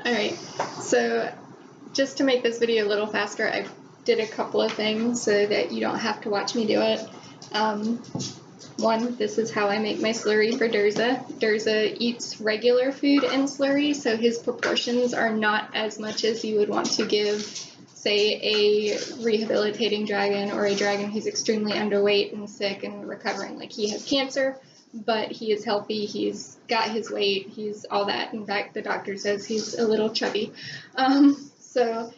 Alright, so just to make this video a little faster, I did a couple of things so that you don't have to watch me do it. One, this is how I make my slurry for Durza. Durza eats regular food in slurry, so his proportions are not as much as you would want to give, say, a rehabilitating dragon or a dragon who's extremely underweight and sick and recovering. Like, he has cancer, but he is healthy, he's got his weight, he's all that. In fact, the doctor says he's a little chubby. So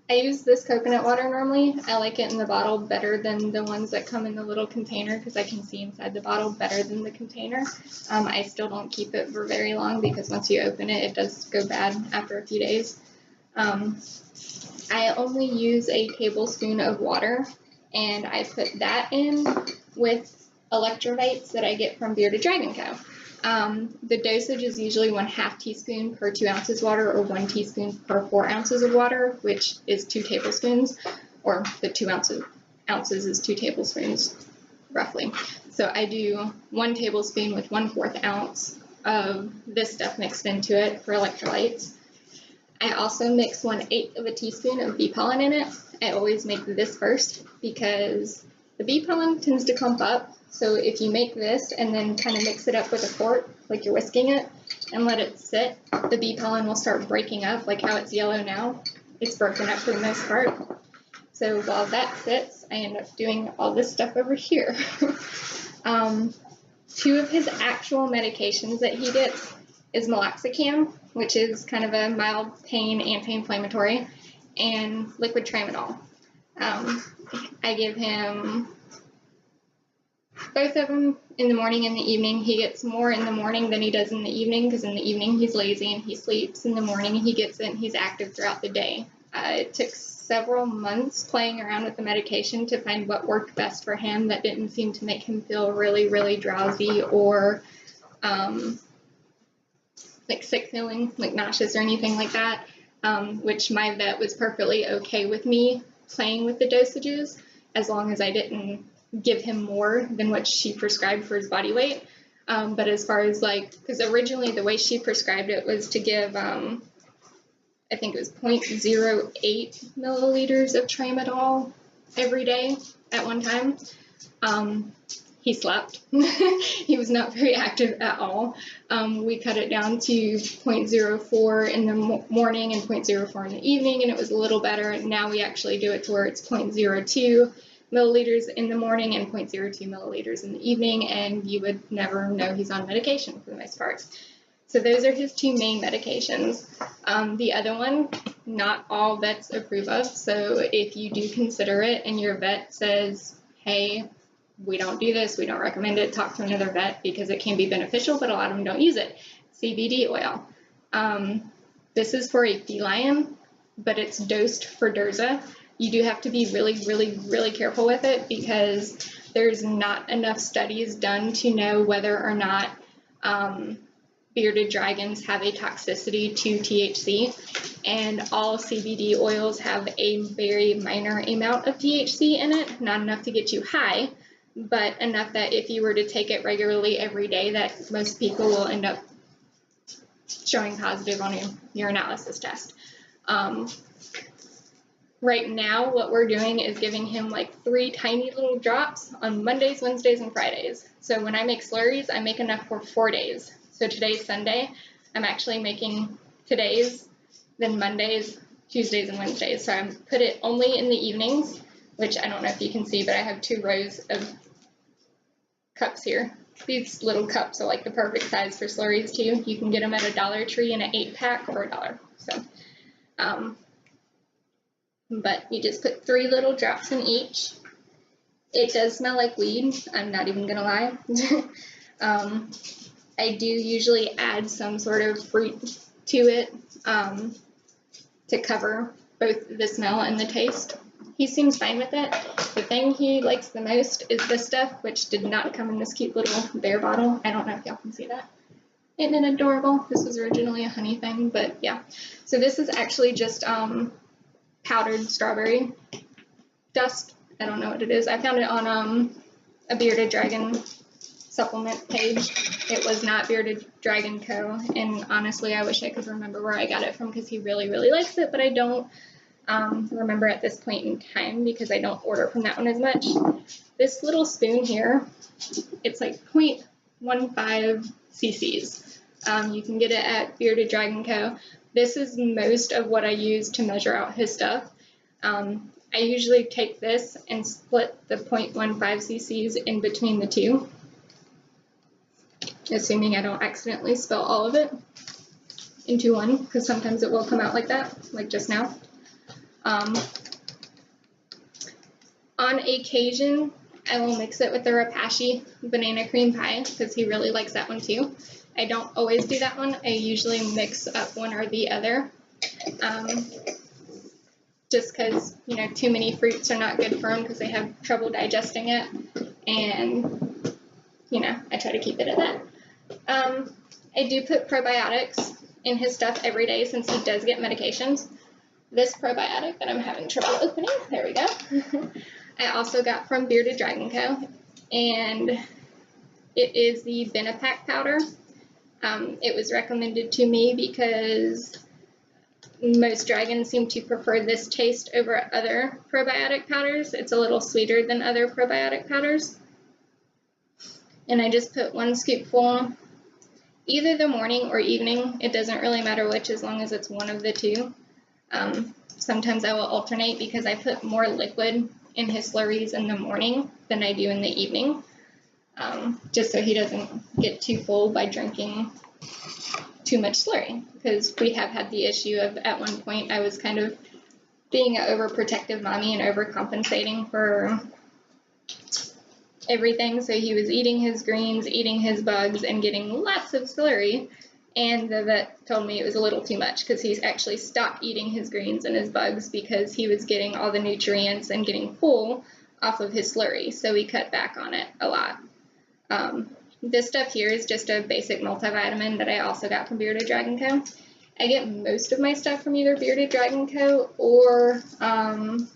I use this coconut water normally. I like it in the bottle better than the ones that come in the little container because I can see inside the bottle better than the container. I still don't keep it for very long because once you open it, it does go bad after a few days. I only use a tablespoon of water, and I put that in with electrolytes that I get from Bearded Dragon Co. The dosage is usually 1/2 teaspoon per 2 ounces water, or 1 teaspoon per 4 ounces of water, which is 2 tablespoons, or the 2 ounces is 2 tablespoons, roughly. So I do 1 tablespoon with 1/4 ounce of this stuff mixed into it for electrolytes. I also mix 1/8 of a teaspoon of bee pollen in it. I always make this first because the bee pollen tends to clump up. So if you make this and then kind of mix it up with a fork, like you're whisking it, and let it sit, the bee pollen will start breaking up, like how it's yellow now. It's broken up for the most part. So while that sits, I end up doing all this stuff over here. 2 of his actual medications that he gets is meloxicam, which is kind of a mild pain anti-inflammatory, and liquid tramadol. I give him both of them in the morning and the evening. He gets more in the morning than he does in the evening because in the evening he's lazy and he sleeps. In the morning he gets it and he's active throughout the day. It took several months playing around with the medication to find what worked best for him that didn't seem to make him feel really, really drowsy or like sick feeling, like nauseous or anything like that, which my vet was perfectly okay with me playing with the dosages as long as I didn't give him more than what she prescribed for his body weight. But as far as like, because originally the way she prescribed it was to give, I think it was 0.08 milliliters of tramadol every day at one time. He slept. He was not very active at all. We cut it down to 0.04 in the morning and 0.04 in the evening, and it was a little better. Now we actually do it to where it's 0.02 milliliters in the morning and 0.02 milliliters in the evening, and you would never know he's on medication for the most part. So those are his 2 main medications. The other one, not all vets approve of, so if you do consider it and your vet says, hey, we don't do this, we don't recommend it, talk to another vet because it can be beneficial, but a lot of them don't use it. CBD oil. This is for a feline, but it's dosed for Durza. You do have to be really, really, really careful with it because there's not enough studies done to know whether or not bearded dragons have a toxicity to THC, and all CBD oils have a very minor amount of THC in it, not enough to get you high, but enough that if you were to take it regularly every day, that most people will end up showing positive on your urinalysis test. Right now, what we're doing is giving him like 3 tiny little drops on Mondays, Wednesdays, and Fridays. So when I make slurries, I make enough for 4 days. So today's Sunday, I'm actually making today's, then Mondays, Tuesdays, and Wednesdays. So I put it only in the evenings, which I don't know if you can see, but I have 2 rows of cups here. These little cups are like the perfect size for slurries too. You can get them at a Dollar Tree in an 8-pack for $1. So, but you just put 3 little drops in each. It does smell like weed, I'm not even gonna lie. I do usually add some sort of fruit to it to cover both the smell and the taste. He seems fine with it. The thing he likes the most is this stuff, which did not come in this cute little bear bottle. I don't know if y'all can see that. Isn't it adorable? This was originally a honey thing, but yeah. So this is actually just powdered strawberry dust. I don't know what it is. I found it on a bearded dragon supplement page. It was not Bearded Dragon Co. And honestly, I wish I could remember where I got it from because he really, really likes it, but I don't remember at this point in time because I don't order from that one as much. This little spoon here, it's like 0.15 cc's. You can get it at Bearded Dragon Co. This is most of what I use to measure out his stuff. I usually take this and split the 0.15 cc's in between the two, assuming I don't accidentally spill all of it into one, because sometimes it will come out like that, like just now. On occasion, I will mix it with the Rapashi banana cream pie, because he really likes that one too. I don't always do that one. I usually mix up one or the other. Just because, you know, too many fruits are not good for him because they have trouble digesting it, and, you know, I try to keep it at that. I do put probiotics in his stuff every day since he does get medications. This probiotic that I'm having trouble opening, there we go, I also got from Bearded Dragon Co., and it is the Benepack powder. It was recommended to me because most dragons seem to prefer this taste over other probiotic powders. It's a little sweeter than other probiotic powders. And I just put 1 scoopful, either the morning or evening. It doesn't really matter which, as long as it's one of the two. Sometimes I will alternate because I put more liquid in his slurries in the morning than I do in the evening, just so he doesn't get too full by drinking too much slurry, because we have had the issue of, at one point, I was kind of being an overprotective mommy and overcompensating for everything, so he was eating his greens, eating his bugs, and getting lots of slurry, and the vet told me it was a little too much because he's actually stopped eating his greens and his bugs because he was getting all the nutrients and getting full off of his slurry, so we cut back on it a lot. This stuff here is just a basic multivitamin that I also got from Bearded Dragon Co. I get most of my stuff from either Bearded Dragon Co. or Bug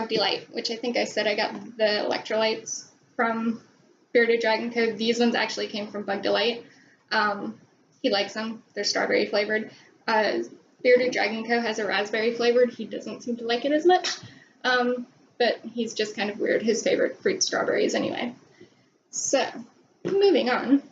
Delight, which I think I said I got the electrolytes from Bearded Dragon Co. These ones actually came from Bug Delight. He likes them. They're strawberry flavored. Bearded Dragon Co. has a raspberry flavored. He doesn't seem to like it as much, but he's just kind of weird. His favorite fruit's strawberries anyway. So, moving on.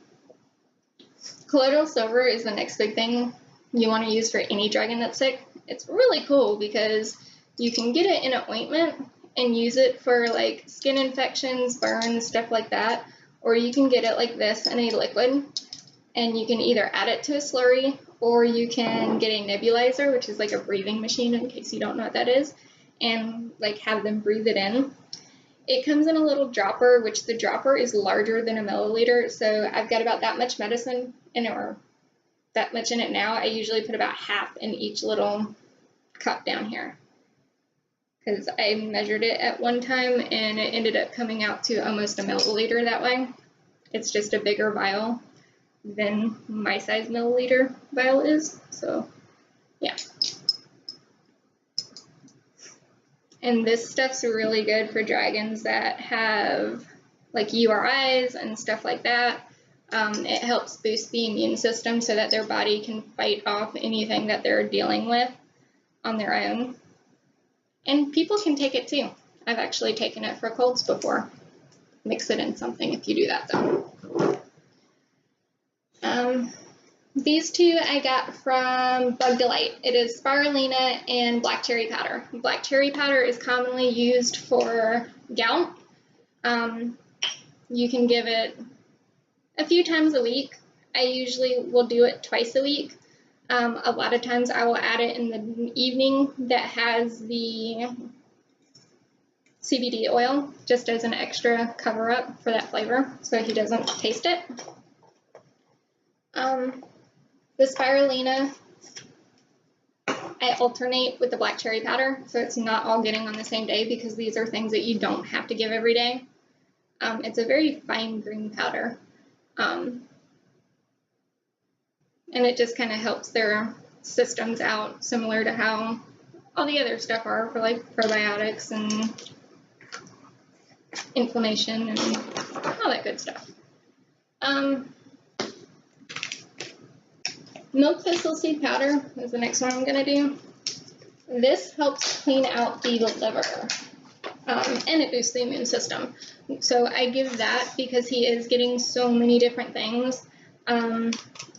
Colloidal silver is the next big thing you want to use for any dragon that's sick. It's really cool because you can get it in an ointment and use it for like skin infections, burns, stuff like that, or you can get it like this in a liquid, and you can either add it to a slurry, or you can get a nebulizer, which is like a breathing machine in case you don't know what that is, and like have them breathe it in. It comes in a little dropper, which the dropper is larger than a milliliter, so I've got about that much medicine in it, or that much in it now. I usually put about half in each little cup down here, because I measured it at one time and it ended up coming out to almost a milliliter that way. It's just a bigger vial than my size milliliter vial is, so yeah. And this stuff's really good for dragons that have like URIs and stuff like that. It helps boost the immune system so that their body can fight off anything that they're dealing with on their own. And people can take it too. I've actually taken it for colds before. Mix it in something if you do that though. These two I got from Bug Delight. It is spirulina and black cherry powder. Black cherry powder is commonly used for gout. You can give it a few times a week. I usually will do it twice a week. A lot of times I will add it in the evening that has the CBD oil, just as an extra cover up for that flavor so he doesn't taste it. The spirulina, I alternate with the black cherry powder, so it's not all getting on the same day because these are things that you don't have to give every day. It's a very fine green powder, and it just kind of helps their systems out, similar to how all the other stuff are for like probiotics and inflammation and all that good stuff. Milk thistle seed powder is the next one I'm going to do. This helps clean out the liver, and it boosts the immune system. So I give that because he is getting so many different things. I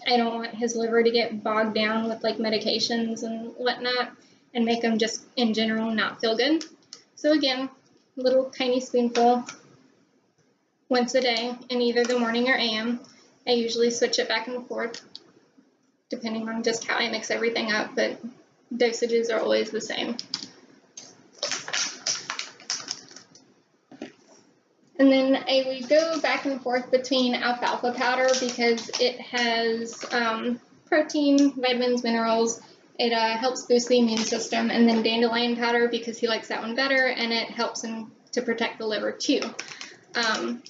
don't want his liver to get bogged down with like medications and whatnot and make him just in general not feel good. So again, little tiny spoonful once a day in either the morning or AM. I usually switch it back and forth depending on just how I mix everything up, but dosages are always the same. And then I would go back and forth between alfalfa powder because it has protein, vitamins, minerals. It helps boost the immune system. And then dandelion powder because he likes that one better, and it helps him to protect the liver too. I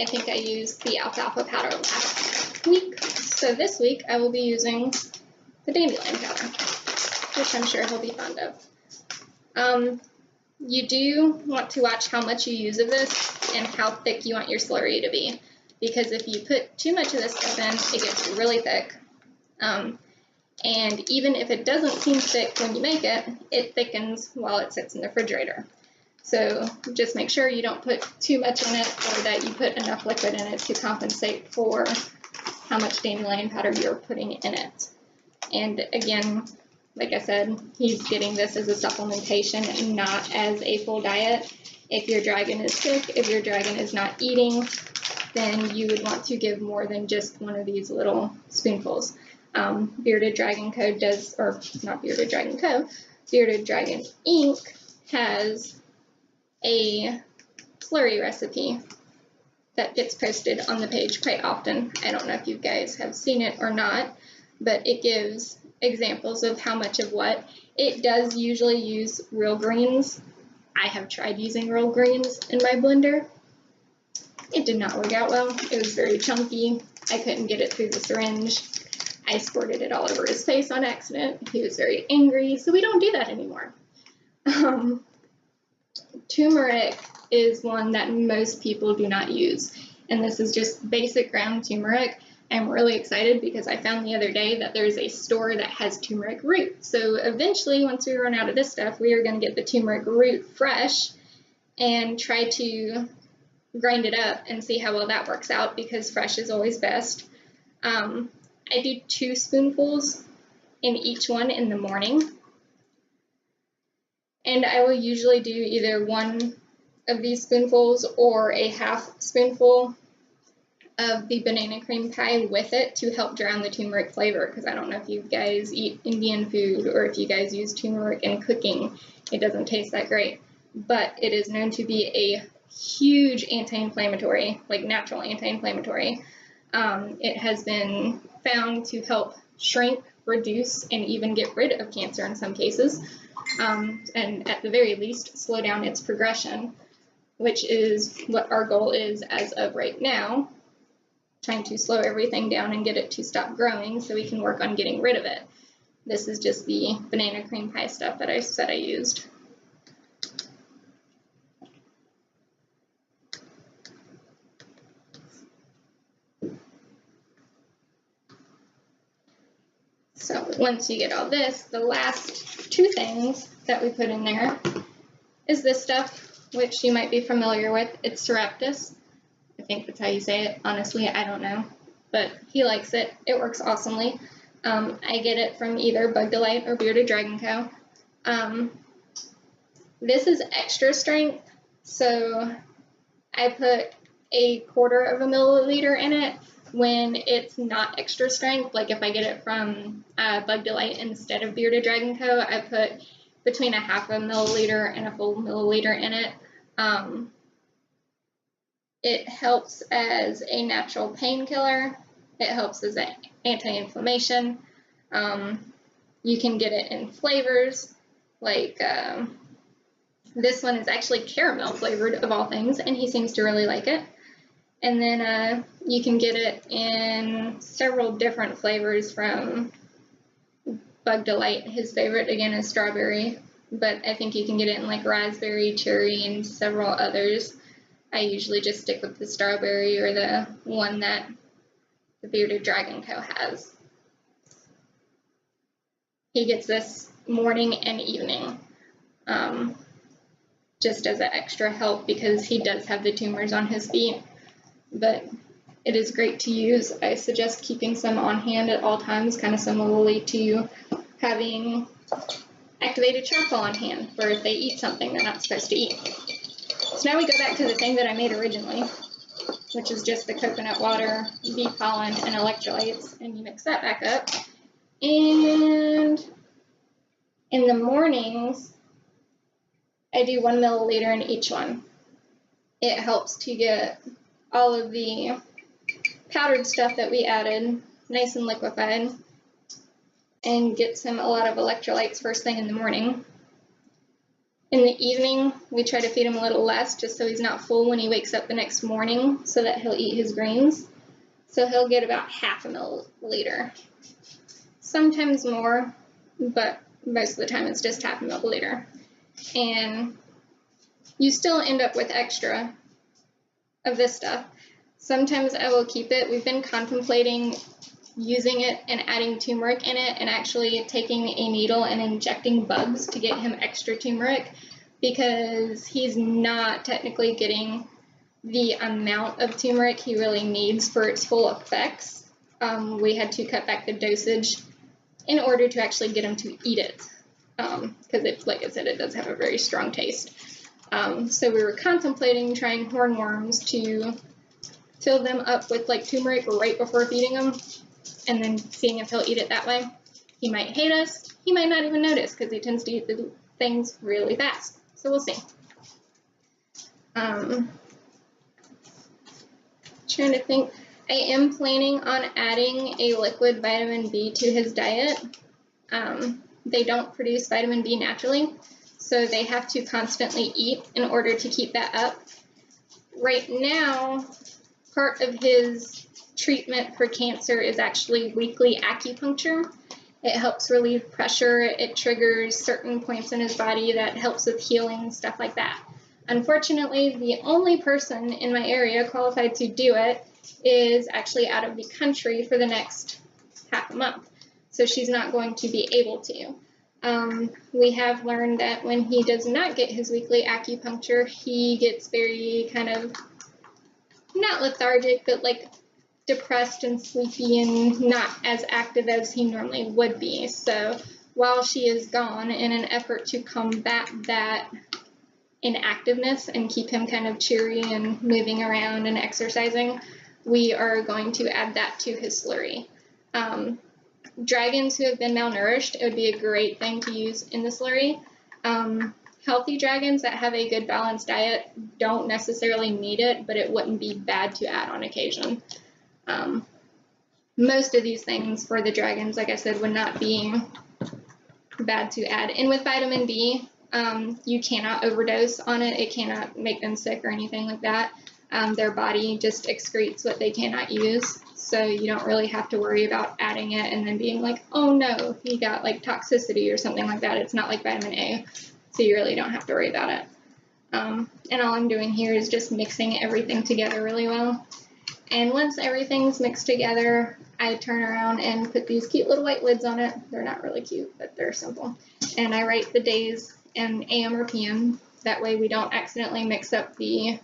think I used the alfalfa powder last week. So this week I will be using the dandelion powder, which I'm sure he'll be fond of. You do want to watch how much you use of this and how thick you want your slurry to be, because if you put too much of this stuff in, it gets really thick. And even if it doesn't seem thick when you make it, it thickens while it sits in the refrigerator. So just make sure you don't put too much in it, or that you put enough liquid in it to compensate for how much dandelion powder you're putting in it. And again, like I said, he's getting this as a supplementation and not as a full diet. If your dragon is sick, if your dragon is not eating, then you would want to give more than just one of these little spoonfuls. Bearded Dragon Co. does, or not Bearded Dragon Co., Bearded Dragon Inc. has a slurry recipe that gets posted on the page quite often. I don't know if you guys have seen it or not, but it gives examples of how much of what. It does usually use real greens. I have tried using real greens in my blender. It did not work out well. It was very chunky. I couldn't get it through the syringe. I squirted it all over his face on accident. He was very angry, so we don't do that anymore. Turmeric is one that most people do not use, and this is just basic ground turmeric. I'm really excited because I found the other day that there's a store that has turmeric root. So eventually, once we run out of this stuff, we are going to get the turmeric root fresh and try to grind it up and see how well that works out, because fresh is always best. I do 2 spoonfuls in each one in the morning. And I will usually do either one of these spoonfuls or a half spoonful of the banana cream pie with it to help drown the turmeric flavor, because I don't know if you guys eat Indian food or if you guys use turmeric in cooking. It doesn't taste that great, but it is known to be a huge anti-inflammatory, like natural anti-inflammatory. It has been found to help shrink, reduce, and even get rid of cancer in some cases, and at the very least slow down its progression, which is what our goal is as of right now, trying to slow everything down and get it to stop growing so we can work on getting rid of it. This is just the banana cream pie stuff that I said I used. So once you get all this, the last 2 things that we put in there is this stuff, which you might be familiar with. It's Sareptis. I think that's how you say it. Honestly, I don't know, but he likes it. It works awesomely. I get it from either Bug Delight or Bearded Dragon Co. This is extra strength, so I put 1/4 milliliter in it. When it's not extra strength, like if I get it from Bug Delight instead of Bearded Dragon Co., I put between 1/2 milliliter and a full milliliter in it. It helps as a natural painkiller. It helps as an anti-inflammation. You can get it in flavors, like this one is actually caramel flavored of all things, and he seems to really like it. And then you can get it in several different flavors from Bug Delight. His favorite, again, is strawberry, but I think you can get it in like raspberry, cherry, and several others. I usually just stick with the strawberry or the one that the Bearded Dragon Co. has. He gets this morning and evening, just as an extra help because he does have the tumors on his feet. But it is great to use. I suggest keeping some on hand at all times, kind of similarly to having activated charcoal on hand for if they eat something they're not supposed to eat. So now we go back to the thing that I made originally, which is just the coconut water, bee pollen, and electrolytes, and you mix that back up. And in the mornings, I do 1 milliliter in each one. It helps to get all of the powdered stuff that we added nice and liquefied, and gets him a lot of electrolytes first thing in the morning. In the evening, we try to feed him a little less just so he's not full when he wakes up the next morning so that he'll eat his greens. So he'll get about half a milliliter. Sometimes more, but most of the time it's just half a milliliter. And you still end up with extra of this stuff. Sometimes I will keep it. We've been contemplating using it and adding turmeric in it and actually taking a needle and injecting bugs to get him extra turmeric because he's not technically getting the amount of turmeric he really needs for its full effects. We had to cut back the dosage in order to actually get him to eat it because it, like I said, it does have a very strong taste. So we were contemplating trying hornworms to fill them up with like turmeric right before feeding them, and then seeing if he'll eat it that way. He might hate us, he might not even notice because he tends to eat the things really fast. So we'll see. Trying to think. I am planning on adding a liquid vitamin B to his diet. They don't produce vitamin B naturally, so they have to constantly eat in order to keep that up. Right now, part of his treatment for cancer is actually weekly acupuncture. It helps relieve pressure. It triggers certain points in his body that helps with healing, stuff like that. Unfortunately, the only person in my area qualified to do it is actually out of the country for the next half a month. So she's not going to be able to. We have learned that when he does not get his weekly acupuncture, he gets very kind of, not lethargic, but like depressed and sleepy and not as active as he normally would be. So while she is gone, in an effort to combat that inactiveness and keep him kind of cheery and moving around and exercising, we are going to add that to his slurry. Dragons who have been malnourished, it would be a great thing to use in the slurry. Healthy dragons that have a good balanced diet don't necessarily need it, but it wouldn't be bad to add on occasion. Most of these things for the dragons, like I said, would not be bad to add. And with vitamin B, you cannot overdose on it. It cannot make them sick or anything like that. Their body just excretes what they cannot use, so you don't really have to worry about adding it and then being like, oh no, he got like toxicity or something like that. It's not like vitamin A, so you really don't have to worry about it. And all I'm doing here is just mixing everything together really well. And once everything's mixed together, I turn around and put these cute little white lids on it. They're not really cute, but they're simple. And I write the days and AM or PM. That way we don't accidentally mix up the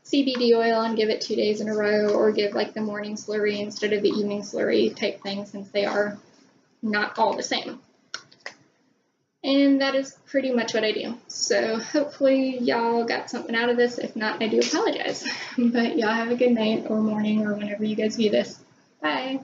CBD oil and give it 2 days in a row, or give like the morning slurry instead of the evening slurry type thing, since they are not all the same. And that is pretty much what I do. So hopefully y'all got something out of this. If not, I do apologize. But y'all have a good night or morning or whenever you guys view this. Bye.